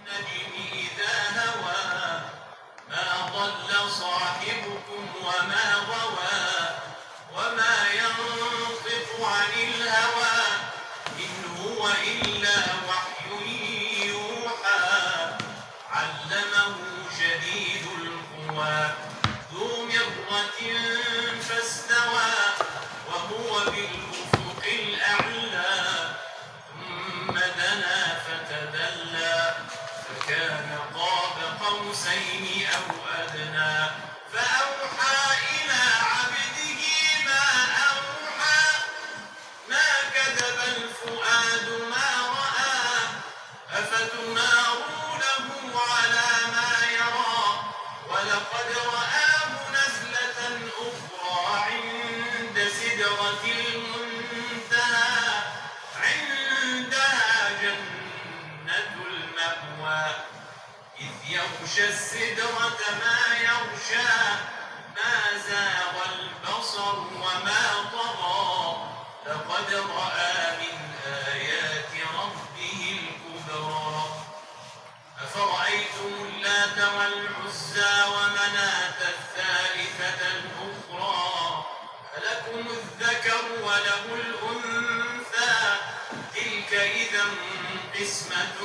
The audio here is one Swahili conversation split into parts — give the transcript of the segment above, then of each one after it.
النجم إذا هوى ما ضل صاحبكم وما غوى وما ينطق عن الهوى إن هو إلا وحي يوحى علمه شديد القوى ذو مرة فاستوى وهو بالأفق الأعلى ثم دنا فتدلى فكان قاب قوسين أو أدنى فأوحى إلى عبده ما أوحى ما كذب الفؤاد ما رأى أفتمارونه على ما يرى ولقد رآه نزلة أخرى عند سدرة المنتهى عندها جنة المأوى إذ يغشى السدرة ما يغشى ما زاغ البصر وما طغى لقد رأى من آيات ربه الكبرى أفرأيتم اللات والعزى ومناة الثالثة الأخرى ألكم الذكر وله الأنثى تلك إذا قسمة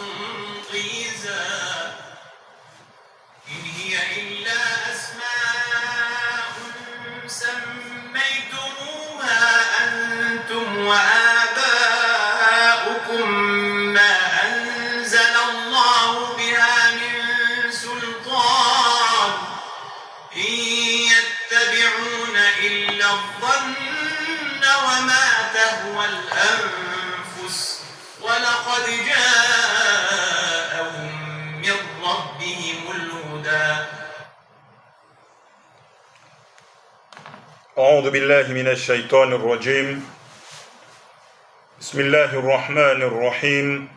ضيزى إن هي إلا أسماء سميتموها أنتم وآباؤكم ما أنزل الله بها من سلطان إن يتبعون إلا الظن وما تهوى الأنفس ولقد جاءهم من ربهم الهدى. أعوذ بالله من الشيطان الرجيم. بسم الله الرحمن الرحيم.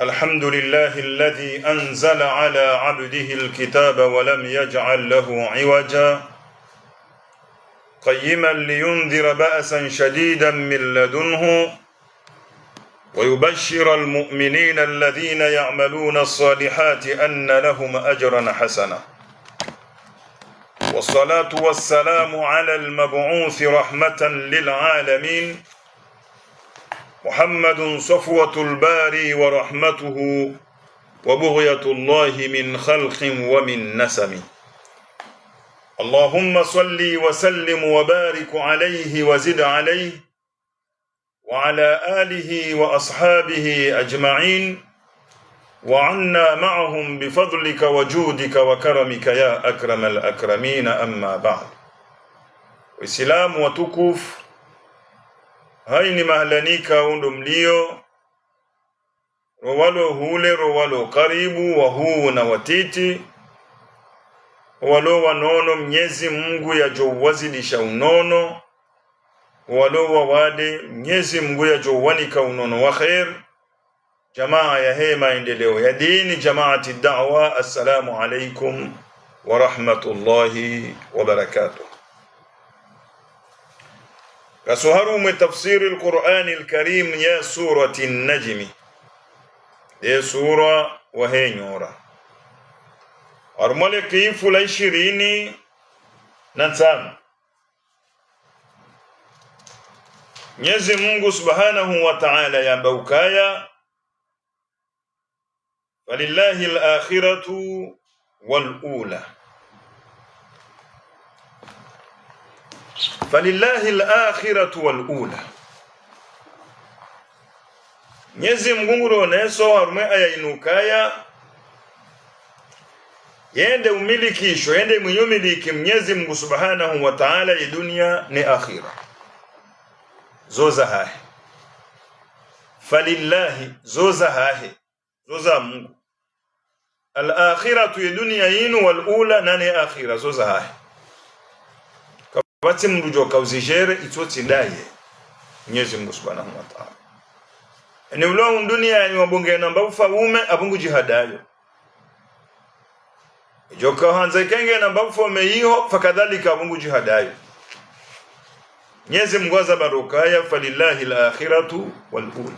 الحمد لله الذي أنزل على عبده الكتاب ولم يجعل له عوجا قيما لينذر بأسا شديدا من لدنه ويبشر المؤمنين الذين يعملون الصالحات أن لهم أجرا حسنا والصلاة والسلام على المبعوث رحمة للعالمين محمد صفوة الباري ورحمته وبغية الله من خلق ومن نسم. اللهم صل وسلم وبارك عليه وزد عليه وعلى آله وأصحابه أجمعين وعنا معهم بفضلك وجودك وكرمك يا أكرم الأكرمين. أما بعد. Waislamu watukufu, hai ni mahlanika undo mlio rowalo hule rowalo karibu wahuu na watiti walo wanono Mnyezi Mungu ya jowazilisha unono walo wawade Mnyezi Mungu ya jowanika unono wa khair. Jamaa ya hema endeleo ya dini jamaati da'wa, assalamu alaikum wa rahmatullahi wa barakatuh. Kasuharu mu tafsir al-Qur'an al-Karim ya surati an-Najm, ya sura wa henyora armale kifu la 25. Mwenyezi Mungu Subhanahu wa Ta'ala yamba ukaya walillahi al-akhiratu wal-ula. Falillahi al-akhiratu wal-ula. Mwenyezi Mungu roneso harume ayinukaya yende umilikisho yende muyumiliki Mwenyezi Mungu Subhanahu wa Ta'ala ya dunia ni akhira zoza hahe. Falillahi zoza hahe zoza Mungu al-akhiratu ya dunia yinu wal-ula nani akhira zoza hahe. Kabati mrujo kauzijere itoti ndaye Mwenyezi Mungu Subhanahu wa Ta'ala. Ni ulo dunia ni wabunge namba ufaume abungu jihadayo. Joka hanza kenge namba ufome hiyo fakadhalika abungu jihadayo. Mwenyezi Mungu azabarukaya falillahi al-akhiratu wal-ula.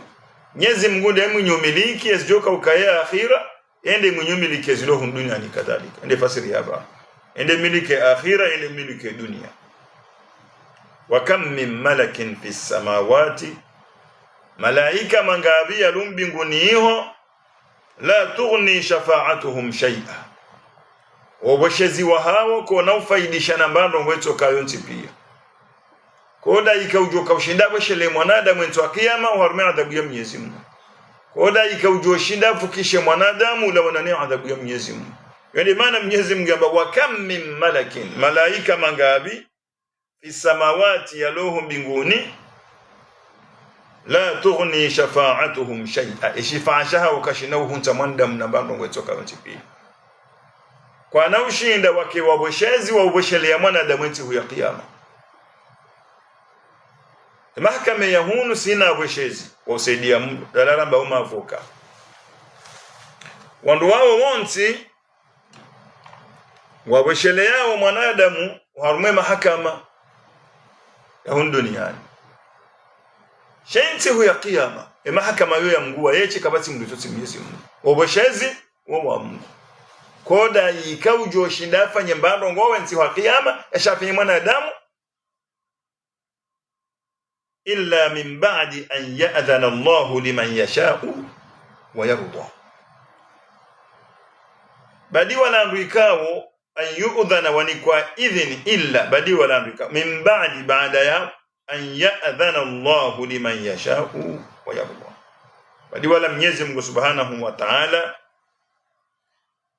Mwenyezi Mungu ndiye mwenye umiliki asijoka ukaya akhira ende mwenye umiliki zilo dunia ni kadhalika ende fasiri hapa ende miliki akhira ende miliki dunia. Wa kam min malakin fis samawati, malaika mangabi ya mbinguni hiyo, la tughni shafa'atuhum shay'a, oboshezi wa hao ko na ufaidisha na mbando ngweto kayonti pia koda ikaujoka ushinda kweshele mwanadamu ento akiyama uharume adhabu ya Mwenyezi Mungu. Koda ikaujoshinda fukishe mwanadamu la wanane adhabu ya Mwenyezi Mungu. Yani maana Mwenyezi Mungu amba wa kam min malakin, malaika mangabi fi samawati yaluhu mbinguni, la tughni shafa'atuhum shay'a, ishifa'ashaha wakashinahu hunta mwanadamu na mbando ngweto kayonti pia kwa na ushinda wake waboshezi wa uboshele ya mwanadamu ento huya kiyama. Mahakama ya hunu sina abweshezi wasaidia Mungu dalala mba umavuka wandu wao wonti wabweshele yao mwanadamu warume mahakama ya hunu duniani shensi huya kiyama mahakama yu ya Mungu yeche kabati mdutoti Mwenyezi Mungu wabweshezi wa Mungu koda ikaujo shindafa nyembando ngowe nsi huya kiyama ya shafi mwanadamu illa min ba'di an ya'dhana Allahu liman yasha'u wa yarda. Badi wala ndikao an yu'dhana wanikwa idhni illa badi wala ndikao min ba'di ba'da ya an ya'dhana Allahu liman yasha'u wa yarda. Badi wala Mwenyezi Mungu Subhanahu wa Ta'ala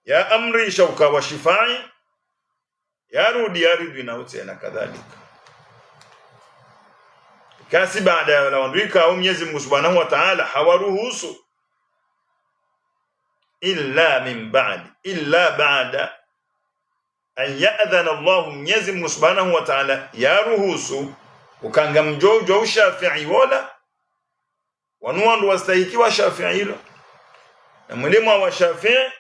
ya amri shauka wa shifai yarudi na utena kadhalika kasi baada ya wandika au Mwenyezi Mungu Subhanahu wa Ta'ala hawaruhusu illa min ba'di illa ba'da an ya'dhana Allah, Mwenyezi Mungu Subhanahu wa Ta'ala yaruhusu ukanga mjojo au Shafi'i wala wanuandu wastahiki wa Shafi'i hilo na mwalimu wa Shafi'i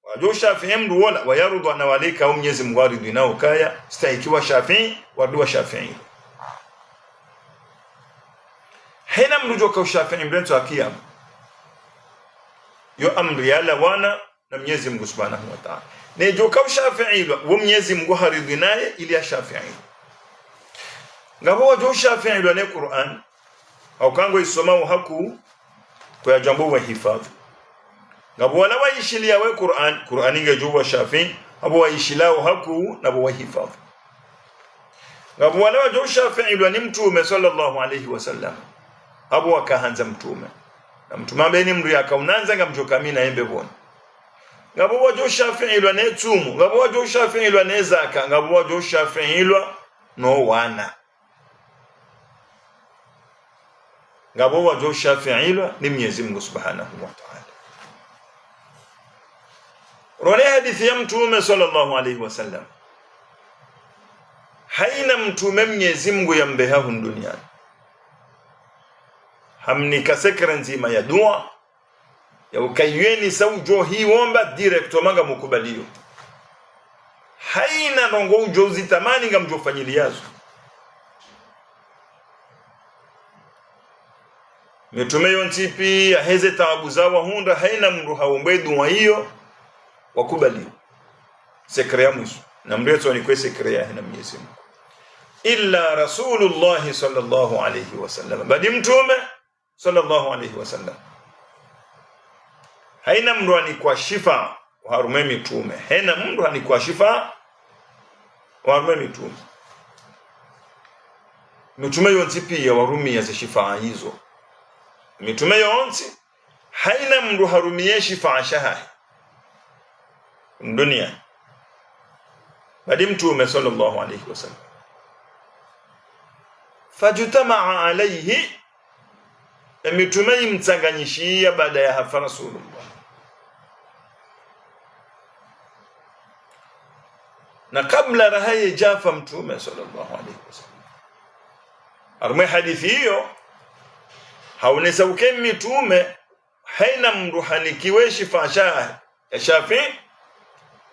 wajo Shafi'i mdu wala wayarudu na walika au Mwenyezi Mungu aridhi nao kaya stahiki wa Shafi'i wadu wa Shafi'i hena mrujoka Shafi'i mbento akiyama yo amri yala wana na Mwenyezi Mungu Subhanahu wa Ta'ala ne joka Shafi'i wa Mwenyezi Mungu haridhi naye ili ya Shafi'i ngabo wajo Shafi'i wa ne Qur'an au kango isoma haku kwa jambo wa hifadhi ngabo wala waishilia we Qur'an ingejuwa Shafi'i abo waishilao haku na bo hifadhi ngabo wala wajo Shafi'i wa ni mtume sallallahu alayhi wasallam abo wakahanza mtume na mtume ambeni mndu yakaunanza ngamjoka mina embe bona ngabo wajo Shafi'i ilwa ne tumu ngabo wajo Shafi'i ilwa ne zaka ngabo wajo Shafi'i ilwa no wana ngabo wajo Shafi'i ilwa ni Mwenyezi Mungu Subhanahu wa Ta'ala. Role hadithi ya mtume sallallahu alayhi wasallam haina mtume Mwenyezi Mungu yambeha hun duniani hamnika sekre nzima ya dua ya ukayweni saujo hii womba directo manga mukubaliyo haina rongo ujozi tamani nga mjofanyiliazo mitumeyo ntipi ya heze taabu zawa hunda haina mru haombe dua hiyo wakubaliyo sekre ya mwisho na mreto ni kwe sekre ya hina Mwenyezi Mungu illa Rasulullah sallallahu alayhi wasallam badi mtume sallallahu alayhi wasallam haina mndu ani kwa shifa warume mitume haina mndu ani kwa shifa warume mitume mitume yonti pia warumi ya shifa hizo mitume yonti haina mndu harumie shifa shaha dunia badi mtume sallallahu alayhi wasallam fajutama alayhi mitume mtanganyishia baada ya hafa Rasulullah na kabla rahaye jafa mtume sallallahu alayhi wasallam arme hadithi hiyo haunesa ukemi mitume haina mndu hanikiwe shifasha ya Shafi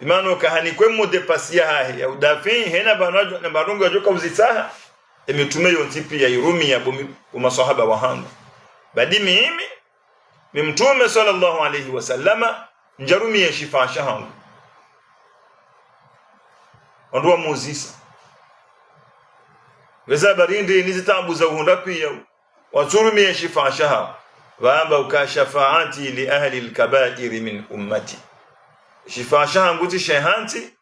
imano kahanikwe mudepasia ya udafi hena banwajo na barungu joka uzitaha mitume yontipi ya irumi ya masahaba wa hangu badi mimi mtume sallallahu alayhi wasallama njarumie shifa shahangu ondwa muzisa weza barindi nizitabu za uhunda pia waturumie shifa shaha waamba ukashafaati li ahli alkaba'ir min ummati shifa shahangu ti shehanti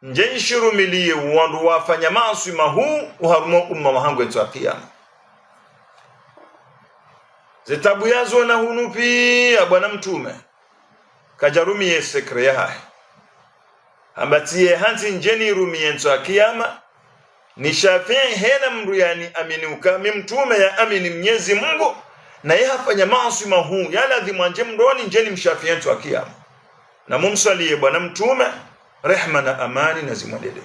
nje ishirumilie wandu wafanya maasi mahu uharumo umma wahangu etu akiyama zitabu yazo na hunupi ya bwana mtume kajarumie sekre ya hai ambatie hanti njeni rumie etu akiyama ni Shafii hena mru yani amini ukami mtume ya amini Mwenyezi Mungu na yeye hafanya maasi mahu yala dhimwanje mroni njeni mshafii etu akiyama na mumsalie bwana mtume rehma na amani na zimwendele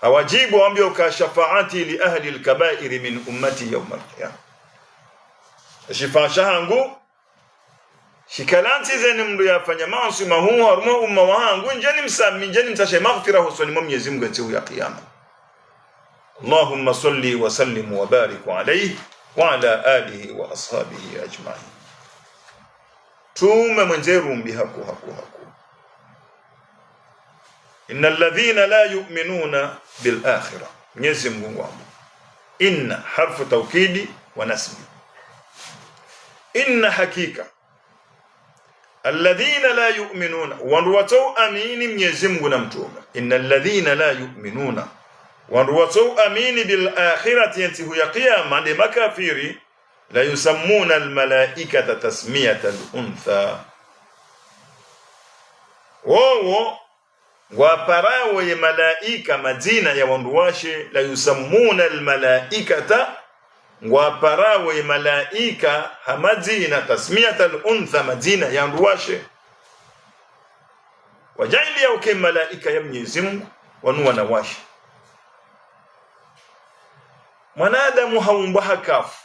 awajibu ambio ka shafaati li ahli alkaba'ir min ummati yawm alqiyam shifa shahangu shikalanti zeni mndu yafanya maasi mahu harmo umma wangu njeni msami njeni mtashe maghfira husoni Mwenyezi Mungu siku ya kiyama Allahumma salli wa sallim wa barik alayhi wa ala alihi wa ashabihi ajma'in tume mwenzeru mbihaku haku innal ladhina la yu'minuna bil akhirah Mwenyezi Mungu wangu inna harfu tawkidi wa nasbi inna hakika alladhina la yu'minuna wanduwatu amini Mwenyezi Mungu na mtume innal ladhina la yu'minuna wanduwatu amini bil akhirati yantihu ya qiyama de makafiri la yusammuna al malaikata tasmiyata al untha wowo waparawo ye malaika majina ya wanduwashe la yusammuna al malaikata waparawo ye malaika hamajina tasmiyata al untha majina ya wanduwashe wajaili ya uke malaika ya Mwenyezi Mungu wanuwa na washe mwanadamu haumba hakafu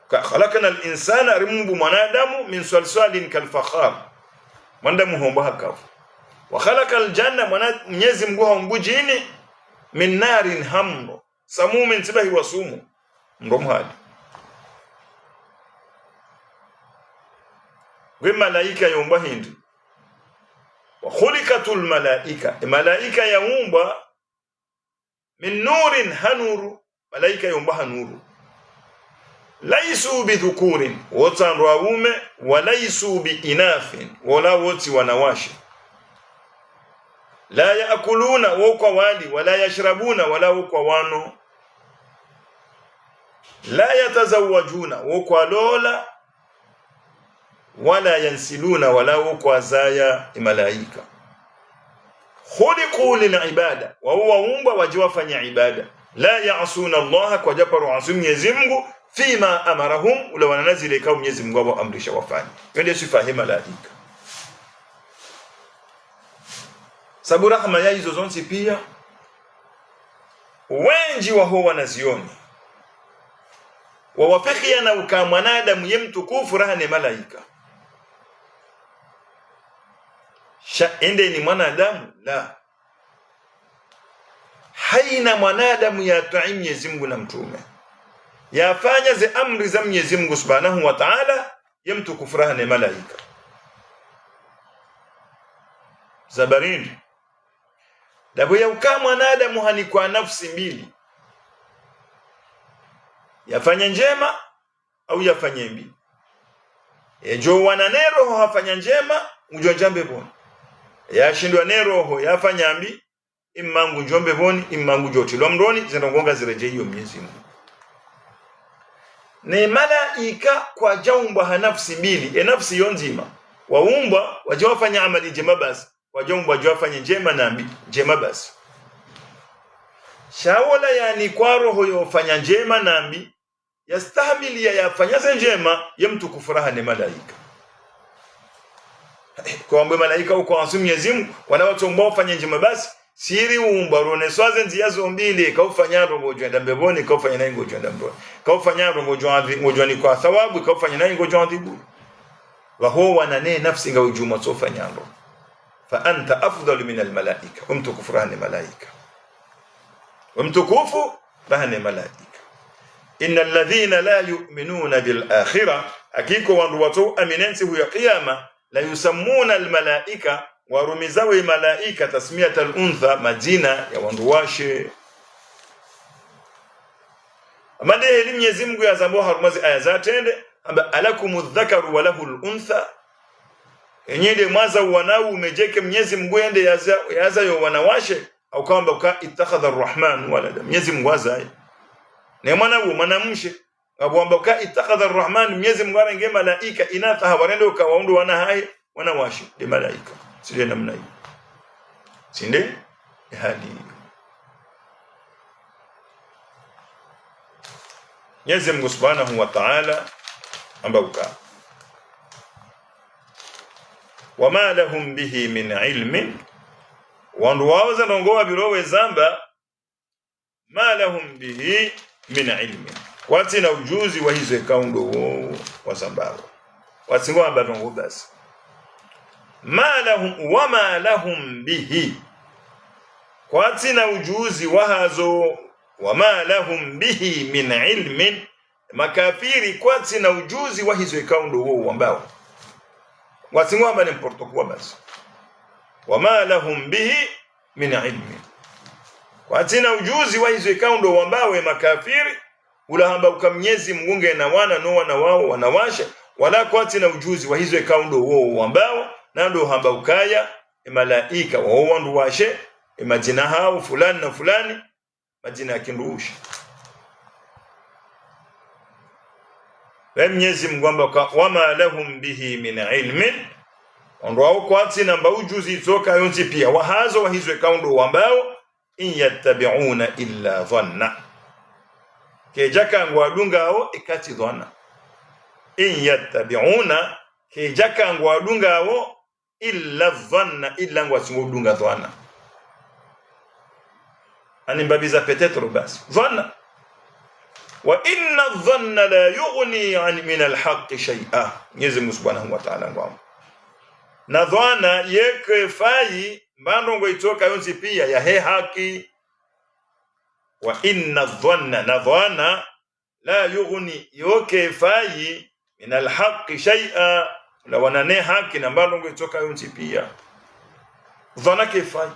khalaqna al-insana rimbu mwanadamu min salsalin kalfakhar mwanadamu haumba hakafu wa khalaqa al-janna Mwenyezi Mungu haumbu jini min narin hamro samumin tibahi wasumu mdomhadi we malaika yaumba hindi wa khuliqatul malaika yaumba min nurin hanuru malaika yaumba hanuru laisu bidhukurin wote waume walaisu biinafin wala wote wanawashe la yaakuluna wokwa wali wala yashrabuna wala wokwa wano la yatazawajuna wokwa lola wala yansiluna wala wokwa zaya malaika khuliqu lilibada wa huwa umba wajiwafanya ibada la ya'suna Allah kwa japaru azim Mwenyezi Mungu fima amarahum ula wananazile kwa Mwenyezi Mungu amrisha wafanye ndio sifa hii malaika sababu rahma ya hizo zonzi pia wengi wa huwa wanazioni wawafikiana ukamwanadamu yemtukufu rahane malaika ende ni mwanadamu la haina mwanadamu ya tu'i Mwenyezi Mungu na mtume yafanya ze amri za Mwenyezi Mungu Subhanahu wa Ta'ala yemtukufu rahane malaika zabarini dabo ya ukamwanadamu hani kwa nafsi mbili yafanya njema au yafanye mbi ejo wananero hafanya njema ujonjambe bona yashindwa neroho yafanya mbi imangu njombe boni imangu joti lomroni zinongonga zireje hiyo Mwenyezi Mungu ne malaika kwa jaumba nafsi mbili nafsi yonzima waumba wajawafanya amali njema basi wajaumba wajawafanya njema na mbi njema basi shawala yani kwa roho yofanya njema na mbi yastahimili yafanya njema yemtukufu rahane malaika kwa ambaye malaika uko asumi Mwenyezi Mungu wala watu ambao wafanya njema basi siri umba rone swaze nziyazo mbili kaufanya roho jwenda mbeboni kaufanya nayo ngo jwenda mboni kaufanya roho jwani kwa thawabu kaufanya nayo ngo jwandi wa huwa nane nafsi nga ujuma sofanya ndo fa anta afdalu min almalaika umtukufu rahane malaika umtukufu bahane malaika. Innal ladhina la yu'minuna bil akhirah, hakika wandu watu aminensi huya qiyama, la yusammuna al malaika, warumizawe malaika tasmiyatal untha, majina ya wandu washe. Amade elimu Mwenyezi Mungu ya zambo harumazi aya zatende amba alakumudh dhakaru wa lahul untha, enyende mwaza wanau umejeke Mwenyezi Mungu ende yaza yo wanawashe, au kwamba uka ittakhadha arrahman walada, Mwenyezi Mungu azaye ne mwana wo mwanamshe abwamba uka ittakhadha arrahman, Mwenyezi Mungu arenge malaika inatha hawarende ukawaundu wana hai wanawashe de malaika sile namna hii sinde hali. Mwenyezi Mungu Subhanahu wa Ta'ala ambauka wama lahum bihi min ilmin, wandu waoza nongoa birowe zamba ma lahum bihi min ilmin, wati na ujuzi wa hizo kaundo wa zambao watingo amba nongo basi ma lahum wama lahum bihi, wati na ujuzi wa hazo wama lahum bihi min ilmin, makafiri kwati na ujuzi wa hizo kaundo ambao watingo amba ni mporto kwa basi wama lahum bihi min ilmin, kwati na ujuzi wa hizo kaundo ambao makafiri ulahamba ukamnyezi Mungu na wana no wana wao wanawasha, wala kwati na ujuzi wa hizo kaundo ambao nando hamba ukaya malaika wao wandu washe majina hao fulani na fulani majina yakindusha. Mwenyezi Mungu amba wama lahum bihi min ilmin, ndo wao kwati na ujuzi toka yonti pia wahazo wa hizo kaundo ambao in yattabi'una illa dhanna, kejaka ngwadunga ao ikati dhanna. In yattabi'una kejaka ngwadunga ao illa dhanna, illa ngwadunga dhanna ani mbabiza petetro basi dhanna. Wa inna dhanna la yughni an min alhaqqi shay'a, Mwenyezi Mungu Subhanahu wa Ta'ala ngwamo na dhanna yeke fai mbandongo itoka yonzi pia ya he haki. Wa inna dhanna na dhanna la yughni yoke fai min alhaqqi shay'a, la wanane haki na mbandongo itoka yonzi pia dhanna kefai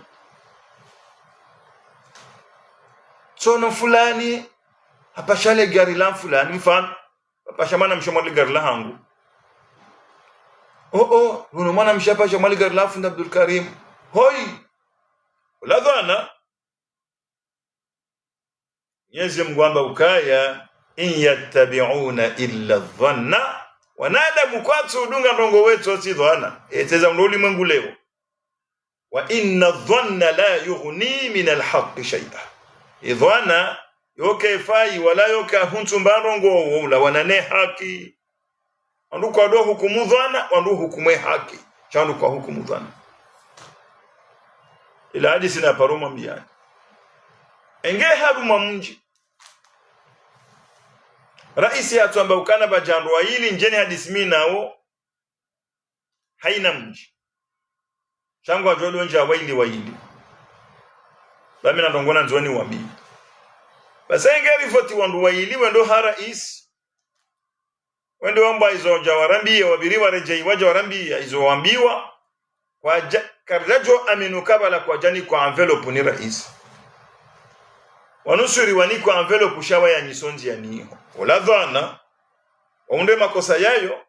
sono fulani hapa shale gari la fulani mfano hapa shamana mshomali gari la hangu uno mwana mshapa shamali gari la funda Abdul Karim hoi la dhana. Mwenyezi Mungu amba ukaya in yattabi'una illa dhanna, wanada mukwatu udunga ndongo wetu si dhana eteza ndoli mwengu leo. Wa inna dhanna la yughni min alhaqqi shay'a, idhana yoke fai wala yoka huntu mbarongo wala wanane haki, andu kwa do hukumu dhana wandu hukumu haki chandu kwa hukumu dhana. Ila hadisi na paroma mbiani enge haruma mji raisi atuamba ukana bajandwa hili njeni hadisi mimi nao haina mji changu ajolo nje waili bami na ndongona nzoni wambi basenge rifoti wandu waili wendo harais wendo wamba izo jawarambia wabiri warejei wajawarambia izo wambiwa kwa karjajo aminu kabala kwa jani kwa envelope ni rais wanusuri wani kwa envelope shawa ya nisonzi ya niho wala dhana waunde makosa yayo.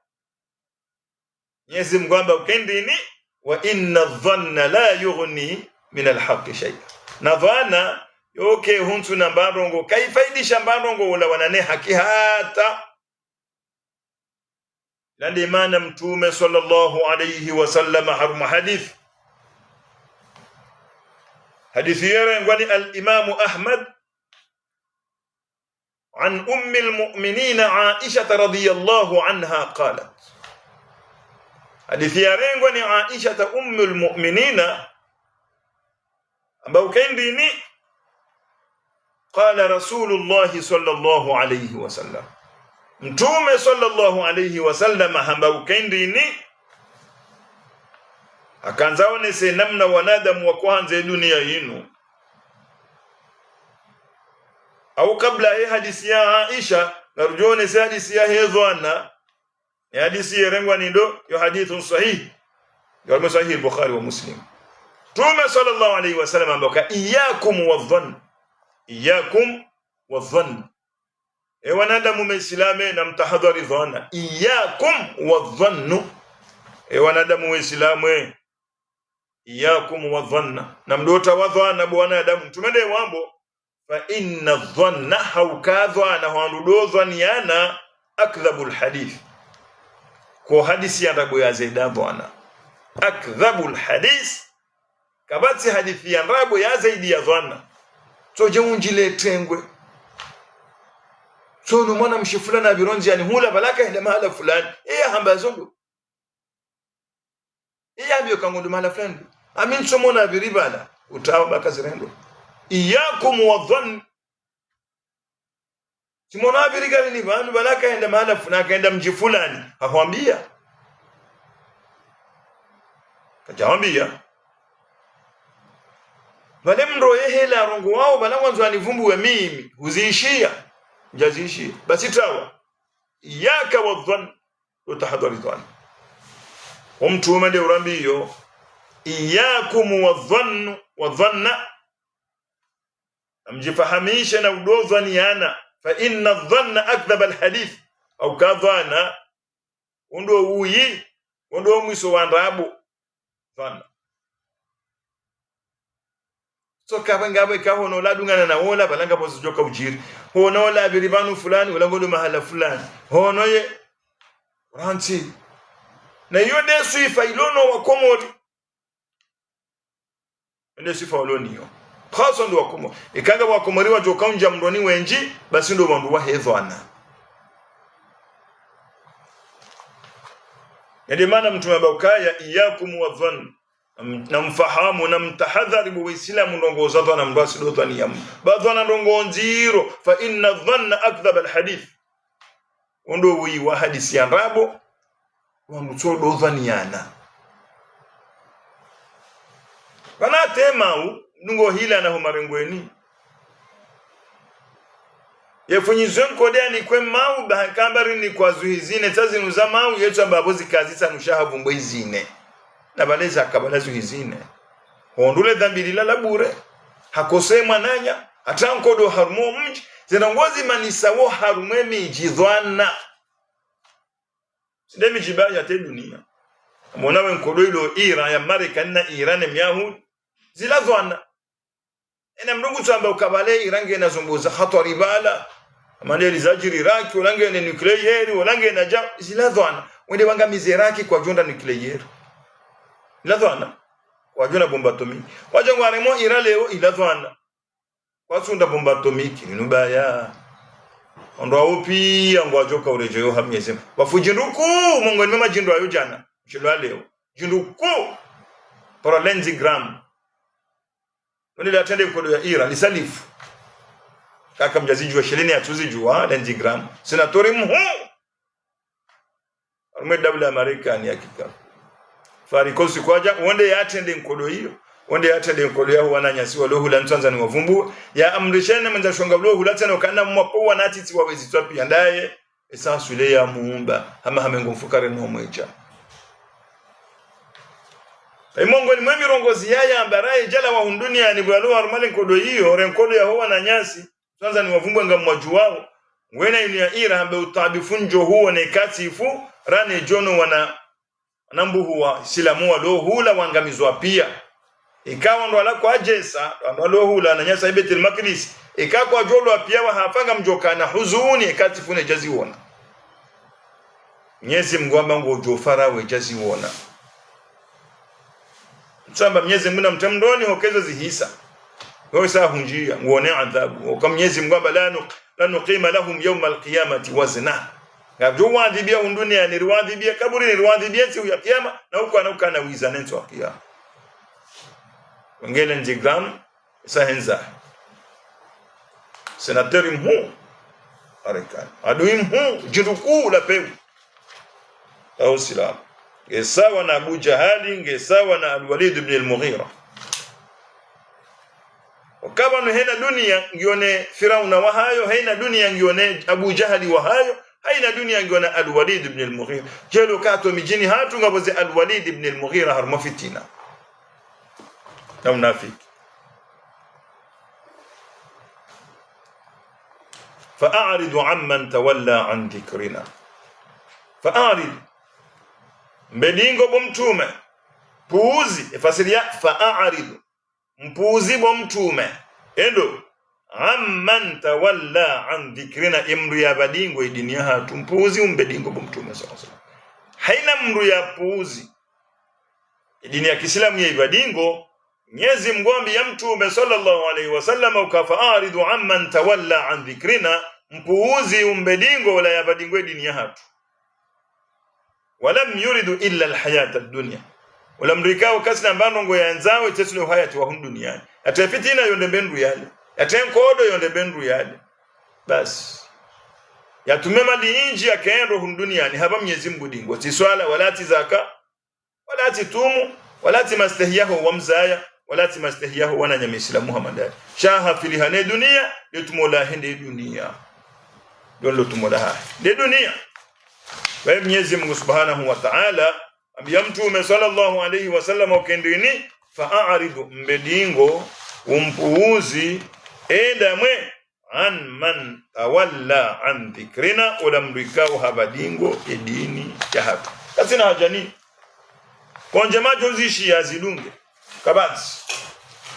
Mwenyezi Mungu amba ukendini wa inna dhanna la yughni min alhaqqi shay'a, na dhana yoke huntu na mbarongo kaifaidisha mbarongo wala wanane haki hata. Ndio maana Mtume sallallahu alayhi wasallam haruma hadithi yare ngwani al-Imam Ahmad عن أم المؤمنين عائشة رضي الله عنها قالت، حديث يارين عائشة أم المؤمنين أبو كنديني قال رسول الله صلى الله عليه وسلم، متوم صلى الله عليه وسلم أبو كنديني akanzaone se namna wanadamu wa kwanza dunia yinu au kabla hii hadithi ya Aisha narujone si hadithi ya hedhwana ya hadithi ya rengwa nindo yo hadithun sahih yo sahih Bukhari wa Muslim. Tume sallallahu alayhi wasallam amboka iyyakum wadhann wanadamu muislame na mtahadhari dhana iyyakum wadhann wanadamu muislame iyyakum wadhanna na mdota wadhana bwana adamu tumende wambo fa inna dhanna haukadha na handudozwa niana akdhabul hadith ko hadisi ya rabu ya zaida bwana akdhabul hadith kabati hadithi ya rabu ya zaidi ya dhanna so je unjile tengwe so no mwana mshifulana bironzi yani hula balaka ila mahala fulani hamba zondo ambio kangondo mahala fulani amin somona biribala utawa bakazirendo iyakum wadhann simona birigali ni bantu balaka enda mahala fulani kaenda mji fulani akwambia kajawambia wale mro hela rongo wao balangwanzo anivumbuwe mimi huziishia jaziishia basi tawa iyaka wadhann utahadhari dhann umtume ndio urambiyo iyakum wadhanna amjifahamisha na udodhaniana fa inna dhanna akdhab alhadith au kadhana ndo uyi ndo mwiso wa ndabu dhanna so kabangabe ka hono la dungana na wola balanga bozo joka ujiri hono la biribanu fulani wala ngodo mahala fulani hono ye ranti na hiyo desu ifailono wa komori ndio sifa oloniyo khaso ndo wakomo ikanga wakomori wa joka unja mroni wenji basi ndo bandu wa hedhwana ndio maana mtume bakaya iyakum wadhann na mfahamu na mtahadhari bu waislamu ndongoza dhanna mbasi do dhaniyam badhana ndongonziro fa inna dhanna akdhab alhadith ndo wi wa hadisi ya rabo wangucho do dhaniyana kana tema ndungo hila na humarengweni yefunyizwe kodani kwe mau bahakambari ni kwa zuhizine tazinu za mau yetu ambabozi kazi sana ushahabu mbwizine na baleza kabala zuhizine hondule dhambi lila bure hakose mwananya atankodo harumo mji zinongozi manisawo harume miji dhwana sindemi jibaya te dunia mwonawe nkodo ilo Iran ya Marekani na Iran myahu zila dhwana ina mdungu tuamba ukabale Irange na zumbuza khatari bala amandeli zajiri Iraki ulange na nuclear ulange na zila dhwana wende wangamizi Iraki kwa jonda nuclear ila dhwana wajona bomba atomiki wajangwa remo Iran leo ila dhwana wasunda bomba atomiki nubaya ndo aupi angwa joka urejeyo hamyeze bafujinduku mongo ni mama jindo ayo jana chilwa leo jinduku para lenzi gram wale atende kodo ya Iran lisalifu kaka mjaziji wa sheleni atuzi jua lenzi gram senatori mhu arme dawla Marekani hakika farikosi kwaja wonde ya atende kodo hiyo wonde ya atende kodo yao wananyasi wa lohula ntanza ni wavumbu ya amrishene menza shonga lohula tena kana mwapo na atiti wawezi twapi andaye esansu ile ya muumba ama hamengo mfukare no mweja Mungu ni mwemi rongozi yaya ambaraye jala wa hundunia ni bwalo armale kodo hiyo renkodo ya huwa na nyasi kwanza ni wavumbwa ngamwaju wao wena ili ya ira ambe utabifunjo huo ne katifu rane jono wana nambuhu wa silamu wa lohula wangamizwa pia ikawa ndo alako ajesa ndo lohula na nyasa Baitul Maqdis ikakwa jolo pia wa hafanga mjoka na huzuni katifu ne jazi wona Mwenyezi Mungu ngo jofara we jazi wona Msamba Mwenyezi Mungu mtamndoni hokezo zihisa. Wewe saa hunjia nguone adhabu. Kwa Mwenyezi Mungu la nuqima lahum yawm alqiyamati wazna. Ngajua adhibia dunia ni ruadhibia kaburi ni ruadhibia siku ya kiyama na huko anauka na wiza nenzo akia. Wengine njigram sahenza. Senateri mhu arekani. Adui mhu jiruku la pevu. Au silamu. Ngesawa na Abu Jahali, ngesawa na Al-Walid ibn al-Mughira. wakaba no hena dunia ngione Firauna wa hayo, haina dunia ngione Abu Jahali wa hayo, haina dunia ngione Al-Walid ibn al-Mughira. Jelo kato mijini hatu ngaboze Al-Walid ibn al-Mughira harma fitina na unafiki. فأعرض عمن تولى عن ذكرنا. فأعرض mbedingo bomtume puuzi efasiria fa'arid mpuuzi bomtume endo amman tawalla an dhikrina imru ya badingo idinia hatu mpuuzi umbedingo bomtume sasa haina mru ya puuzi idini ya Kiislamu ya ibadingo nyezi mgombi ya mtume sallallahu alaihi wasallam ukafa'aridu amman tawalla an dhikrina mpuuzi umbedingo wala ya badingo idini ya hatu walam yuridu illa alhayata ad-dunya wala mrikao kasina mbano yanzawe tesule hayati wa duniani atafitina yonde bendu yale atenkodo yonde bendu yale basi yatumema liinji akaendo duniani haba Mwenyezi Mungu dingo ti swala wala ti zaka wala ti tumu wala ti mastahiyahu wa mzaya wala ti mastahiyahu wana nyama Islamu Muhammad shaha filihane dunia letumola hende dunia don lotumola de dunia. Wa Mwenyezi Mungu Subhanahu wa Ta'ala ambia mtume sallallahu alayhi wasallam ukendini fa'aridu mbedingo umpuuzi edamwe an man tawalla an dhikrina ulamrikao habadingo edini ya hatu kasina hajani konje majozi shia zidunge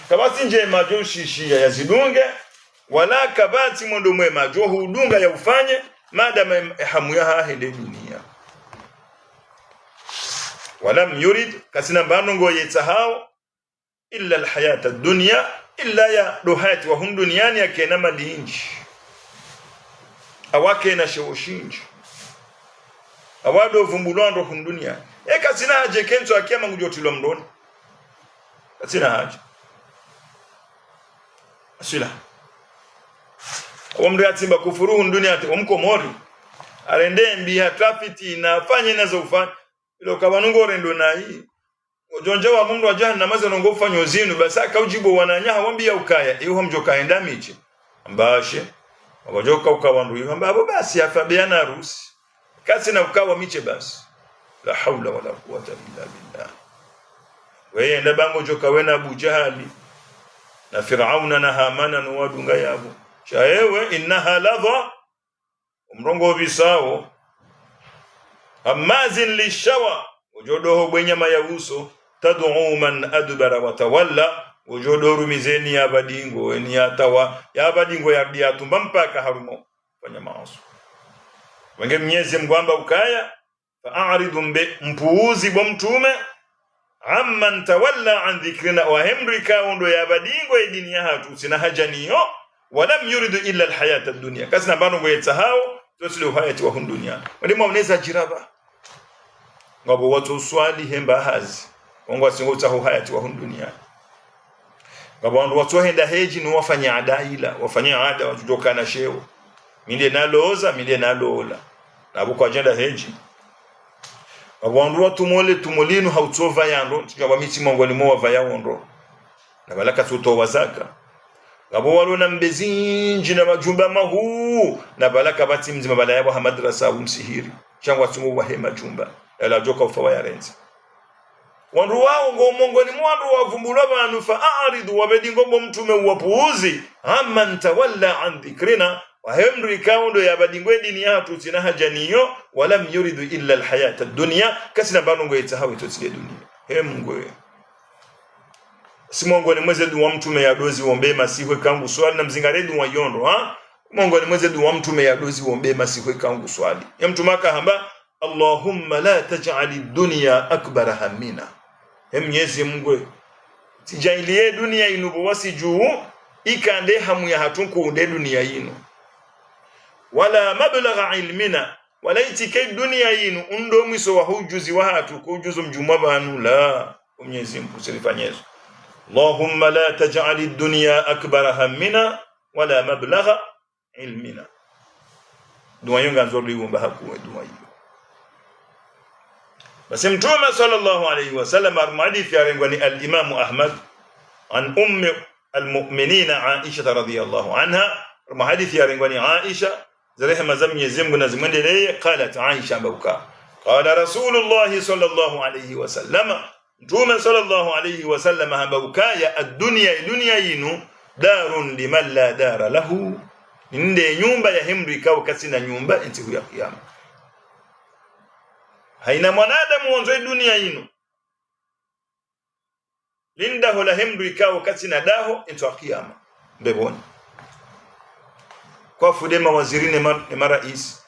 kabati nje majozi shia yazidunge wala kabati mondo mwe majo hudunga ya ufanye madama hamu ya hahende dunia walam yurid kasina banongo yetsahao illa alhayata ad-dunya illa ya duhati wa duniani akena malinji awake na shewoshinji awado vumbulando dunia kasina haje kenzo akema ngujotilo mdoni kasina haje asila omri atimba kufuru dunia ati omko mori arende mbia trafiti na fanye nazo ufanye ilo kabanungo rendo na hii ojonja wa mungu wa jahannama zongo ufanye uzinu basi akaujibo wananyaha wambia ukaya iyo mjoka enda michi ambashe wakojoka ukawandu hiyo ambabo basi afabiana harusi kasi na ukawa miche basi la haula wala quwwata illa billah. Wewe enda bango joka wena Abu Jahali na Firauna na Hamana na wadunga yabo chaewe innaha ladha umrongo bisao amazin lishawa ujodoho bwenyama ya uso tad'u man adbara wa tawalla ujodoru mizeni ya badingo ni atawa ya badingo ya diatumba mpaka harumo fanya maoso wenge Mwenyezi Mungu ukaya fa'aridu mpuuzi bomtume amman tawalla an dhikrina wa hemrika ondo ya badingo edini ya hatu sina hajaniyo walam yuridu illa alhayata ad-dunya kasina banongo yetsahao tosile hayati wa dunia walimu unaweza jiraba ngabo watu swali hemba hazi Mungu asingoza hayati wa dunia ngabo watu henda heji ni wafanya adaila wafanya ada wajudoka na sheo mile nalooza mile naloola nabo kwa agenda heji ngabo watu mole tumolinu hautova yando ngabo miti mongoni mo wavaya wondo na balaka tuto wazaka ngabo walona mbezinji na majumba mahu na balaka bati mzima balayabo ha madrasa umsihiri changwa tumu wa hema jumba ela joka ufawa ya renzi wandu wao ngomongoni mwandu wavumbulwa banu fa'aridu wabedingo bomtume uwapuuzi amman tawalla an dhikrina wa hemri kaundo ya badingo dini yatu sina hajaniyo walam yuridu illa alhayata ad-dunya kasina banongo yetahawi tosile dunia hemngwe simongoni mweze duwa mtume ya dozi wombe masihwe kangu swali na mzingaredu wa yondo mongoni mweze duwa mtume ya dozi wombe masihwe kangu swali ya mtumaka hamba Allahumma la taj'ali dunya akbara hammina Mwenyezi Mungu tijailie dunia inubo wasijuu ikande hamu ya hatunku unde dunia yinu wala mablagha ilmina wala itike dunia yinu undo mwiso wa hujuzi wa hatu kujuzu mjumwa banu la Mwenyezi Mungu silifanyezo Allahumma la taj'ali dunya akbara hammina wala mablagha ilmina dua yunga nzuri wumba hakuwe dua hiyo. Basi Mtume sallallahu alayhi wasallam armadi fi arengwani al-Imam Ahmad an almu'minina Aisha radhiyallahu anha, hadithi ya ringwani Aisha zarehema za Mwenyezi Mungu na zimwendelee. Qalat Aisha bauka qala Rasulullah sallallahu alayhi wasallam, Mtume sallallahu alayhi wasallam habauka ya dunya yinu darun liman la dara lahu, ninde nyumba ya hemri kao kasina nyumba siku ya kiyama. Haina mwanadamu onzo dunia yinu linda hola hemri kao kasina daho into kiyama mbeboni kwa fudema wazirine marais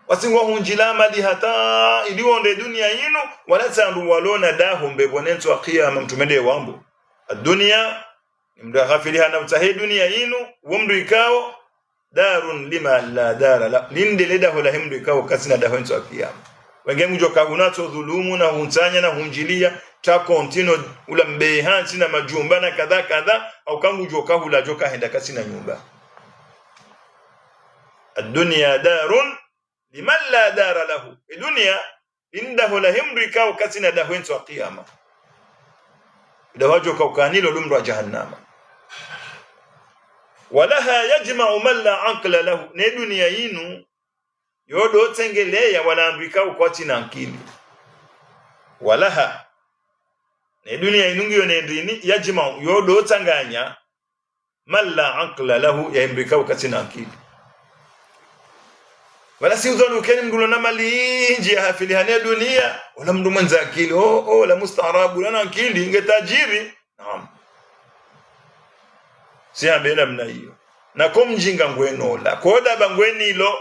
wasingwa hunjila mali hata iliwonde dunia yinu wala tandu walona daho mbebonento kiyama. Mtumende wambo dunia mda ghafiliha na utahe dunia yinu wumri ikao darun lima la dara la linde leda hola hemri ikao kasina daho into kiyama. Wengine mjoka hunato dhulumu na huntanya na hunjilia ta kontino ula mbehansi na majumba na kadha kadha, au kangu joka hula joka henda kasina nyumba. Ad-dunya darun liman la dara lahu, dunia indahu la himri kao kasina dahu into qiyama. Idawajo kaukanilo lumra jahannama. Walaha yajma'u man la aqla lahu, ne dunia yinu yodo tengelea wala ambika ukwati na akili. Walaha ne dunia inungi yone ndini yajma'u yodo tanganya man la aqla lahu, ya ambika ukwati na akili. Wala si udhanu keni mdulo na mali inji ya hafili hane dunia wala mdu mwenza akili la mustarabu lana akili inge tajiri. Naam, si ambela mna hiyo na kumjinga ngweno la koda bangweni ilo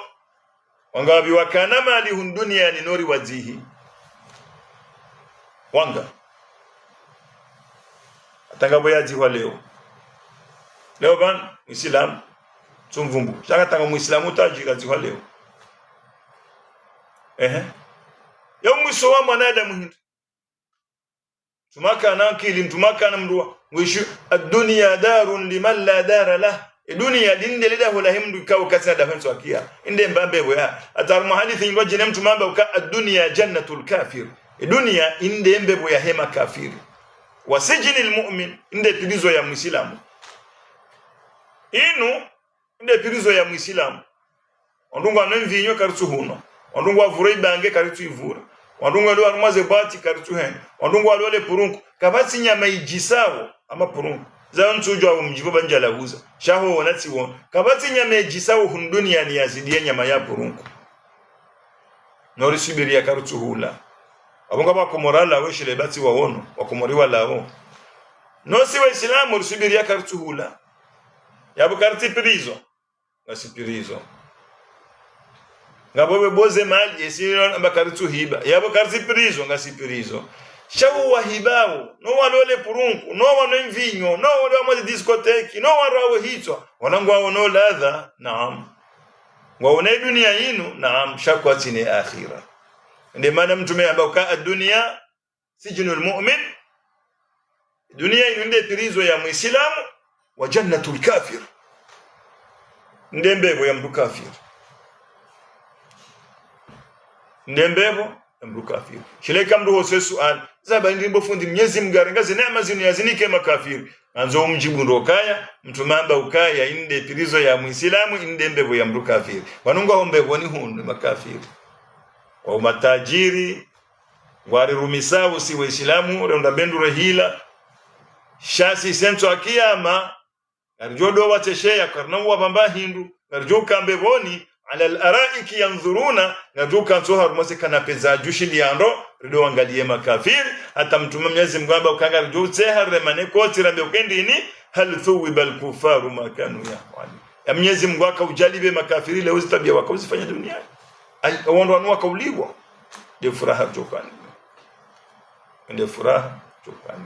wanga wabi wakana mali hundunia ni nori wazihi wanga atangabo yaji wa leo ban Muislamu tumvumbu shaka tanga Muislamu tajira ziwa leo ya mwiso wa mwanadamu hindu tumaka na akili tumaka na mruwa wishu ad-dunya darun liman la dara lah, dunia linde leda hola himdu kao kasina da hanso akia inde mbambe boya atar muhadithi ngo jene mtu mamba uka ad-dunya jannatul kafir, dunia inde mbebo ya hema kafiri wa sijinil mu'min inde pilizo ya muislamu inu inde pilizo ya muislamu ondunga nemvinyo karutu huno ondunga vurei bange karutu ivura ondunga lo armaze bati karutu hen ondunga lo le purunku kabati nyama ijisawo ama purunku za ntujo au mjibo banjala huza shaho wanati won kabati nyama ijisawo hundunia ni yazidie nyama ya purunku nori subiria karutu hula abonga ba komorala weshile bati waono wakomoriwa lao no si wa islamu rusubiria karutu hula yabo karti pirizo ngasipirizo ngabobe boze mali esiro ambakaritu hiba yabo karti pirizo ngasipirizo shawu wahibao no walole purunku no wano mvinyo no wale wa diskoteki no warawo hitwa wanangwa wono ladha. Naam, waone dunia yinu. Naam, shakwati ni akhira. Ndio maana mtume ambaka ad-dunya sijnul mu'min, dunia inunde pirizo ya muislamu wa jannatul kafir, ndembebo ya mdu kafir, ndembebo ya mdu kafir. Shileka mdu hose sual zaba ndimbo fundi Mwenyezi Mungu ze neema zinu yazinike makafiri anzo umjibu ndokaya mtume amba ukaya inde pirizo ya muislamu inde mbebo ya mdu kafir. Wanunga hombebo ni hundu makafiri wa matajiri wari rumisawu si waislamu ronda bendu rahila shasi sento akiyama arjodo wateshea karnawa bamba hindu arjoka mbeboni ala al-araiki yanzuruna ngaduka nsoha rumose kana peza jushili yando rido angalie makafiri hata mtume Mwenyezi Mungu aba ukanga rujute haremane koti rabe ukendini hal thuwibal kufaru makanu yafani ya Mwenyezi Mungu akaujalibe makafiri leo zitabia wakauzifanya duniani ai waondo anua kauliwa ndio furaha tokani, ndio furaha tokani.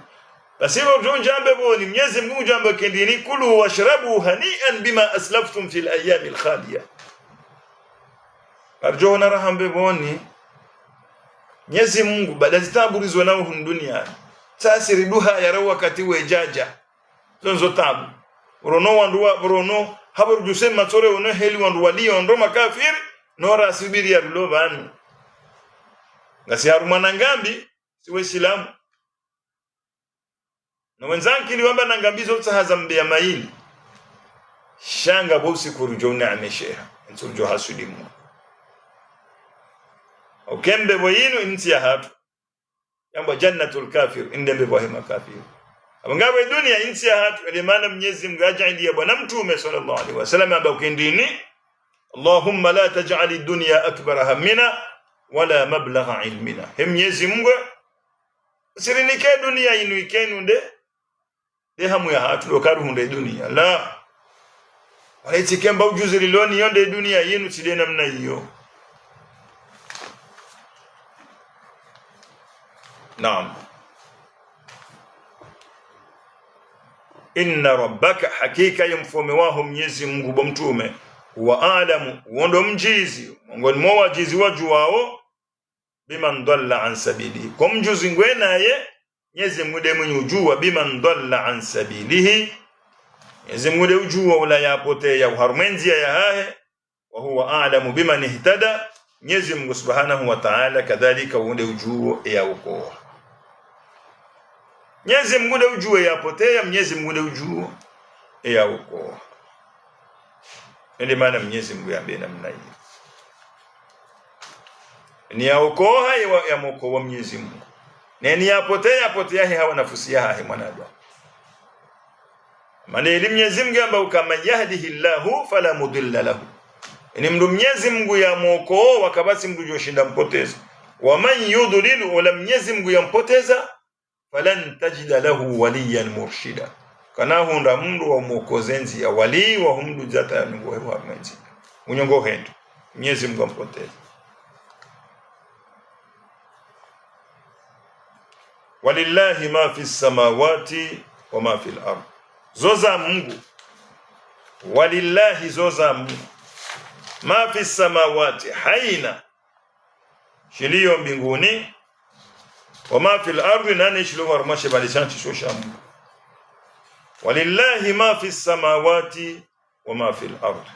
Basi hivyo njambe boni Mwenyezi Mungu jambo kendini kulu washrabu hani'an bima aslaftum fil ayyamil khaliya. Arjona rahambe boni Mwenyezi Mungu baada zitabulizwa nao duniani tasiri duha ya wakati wejaja zonzo tabu urono wanduwa urono habaru jusema tore ono heli wandu walio ndo makafiri nora asibiri ya lobani ngasi harumana ngambi si waislamu na wenzanki liwamba nangambizo utsahaza mbea maili shanga bosi kurujona amesheha nsurjo hasudimu ukembe boyinu inti ya hatu yamba jannatul kafir indembe bohema kafir abangawe dunia inti ya hatu elimana Mwenyezi Mungu ajalia bwana mtume sallallahu alaihi wasallam amba ukendini Allahumma la taj'ali dunya akbara hammina wala mablagha ilmina. Mwenyezi Mungu sirinike dunia inu ikenu de hamu ya hatu lokaru hunde dunia la walaiti kemba ujuzi liloni yonde dunia yinu tidena mna hiyo. Naam. Inna rabbaka hakika yamfume waho Mwenyezi Mungu bomtume wa alamu wondo mjizi ngoni mwa wajizi waju wao biman dalla an sabili komjuzi ngwenaye Mwenyezi Mungu de mwenye ujua biman dalla an sabilihi Mwenyezi Mungu de ujua wala yapote ya uharmenzi ya hahe wa huwa alamu biman ihtada Mwenyezi Mungu subhanahu wa ta'ala kadhalika wonde ujua ya uko Mwenyezi Mungu de ujua yapotea Mwenyezi Mungu de ujua ya uko ndio maana Mwenyezi Mungu yambie namna hiyo ni yaokoa ya moko wa Mwenyezi Mungu na ni yapotea hawa nafsi yake mwanadamu maana elimu Mwenyezi Mungu amba kama yahdihillahu fala mudilla lahu ni mdu Mwenyezi Mungu ya moko wakabasi mdu joshinda mpoteza wa man yudlil wala Mwenyezi Mungu yampoteza falan tajida lahu waliyan murshida kana hunda mndu wa mwokozenzi ya wali wa humdu zata ya Mungu wa mwenzi unyongo hendo Mwenyezi Mungu ampoteza walillahi ma fi samawati wa ma fi al-ard zoza Mungu walillahi zoza Mungu ma fi samawati haina shiliyo mbinguni wa ma fi al-ard nani shilo warmashe balishanti shosha Mungu walillahi ma fi samawati wa ma fi al-ard